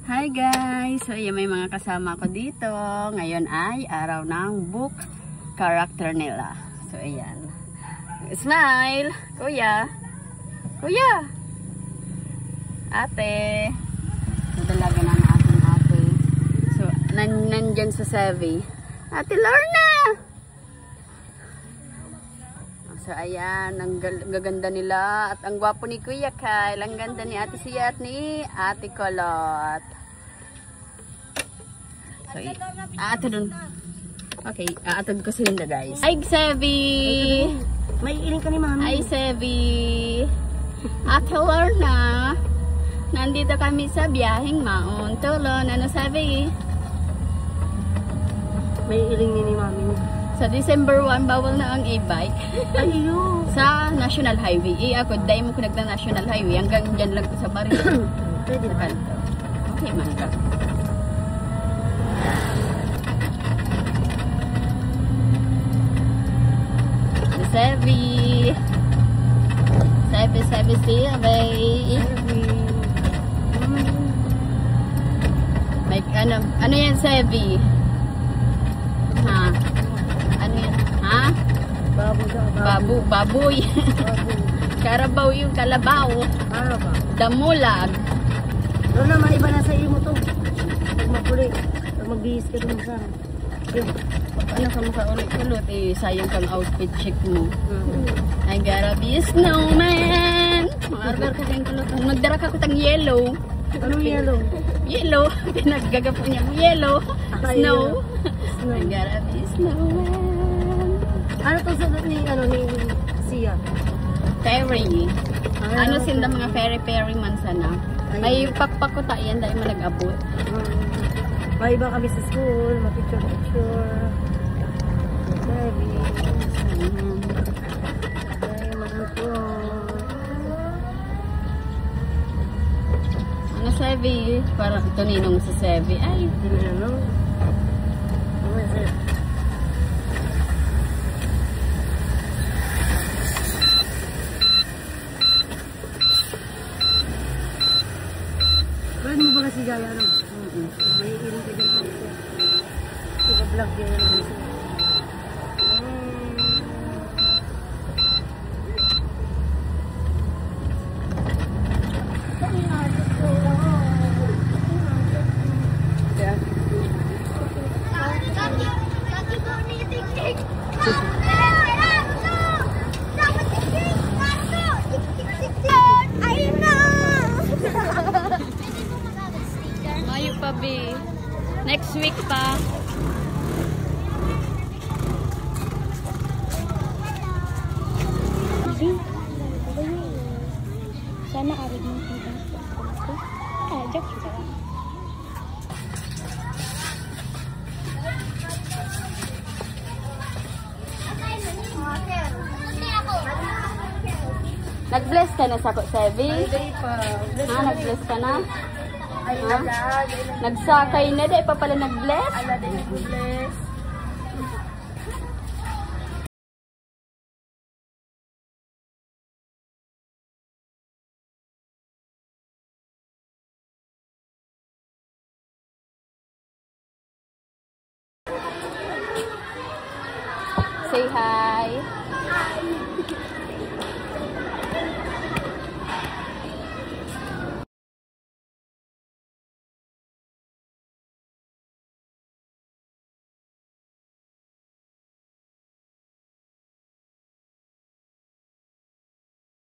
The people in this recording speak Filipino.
Hi guys! So ayan, may mga kasama ko dito. Ngayon ay araw ng book character nila. So ayan. Smile! Kuya! Kuya! Ate! Nadalaga na ang ating ate. So nandyan sa Sevi. Ate Lorna! So ayan, ang gaganda nila at ang gwapo ni Kuya Kyle. Ang ganda ni Ate Sia at ni Ate Kolot. So, aato dun. Okay, aatod ko sila guys. Hi Sevi! May iling ka ni Mami. Hi Sevi! Ate Lorna! Nandito kami sa biyaheng Mount Tulon. Ano Sevi? May iling ni Mami. Sa December 1, bawal na ang e-bike. Ayun. Sa National Highway. Ako, dahil mo ko nagda National Highway. Hanggang dyan lang ko sa baril. Pwede Sa ba? kanto. Okay man ka. Sevi. Sevi. May, ano yan, Sevi? Ha? Ano yan? Ha? Baboy. Baboy. Karabaw yung kalabaw. Karabaw. Damulag. Doon naman, iba na sa mo to. Pag magpuli. Pag magbihis ka dun sa. Ano ka mukha ulit-ulit eh. Sayang kang outfit check mo. I gotta be a snowman. Margar ka kayong kulot. Nagdara ka ko tang yellow. Anong yellow? Yellow. Pinaggagapo niya mo yellow. Snow. Snow. I gotta be a snowman. Ano to sa ni Sia? Ferry. Ano sinda mga ferry man sana. May pakpak ko ta yan dahil manag-abot. May iba kami sa school, mapicture-picture. Ferry. Ay, magluto. Ano Sevi? Parang ito ninong sa Sevi. Ay, Ano? Ano is it? Pwede mo ba kasi gaya ano? May iling ka dyan ako. Sila-vlog yun na lang siya. Mayo pa be. Next week pa. Sana arid mo dito. Joke kita. Nag-bless ka na sa Sevi? Day pa. Ha, nag-bless ka na? Ha? Nagsakay na, di pa pala nag-bless? Ala, day ko bless. Say hi.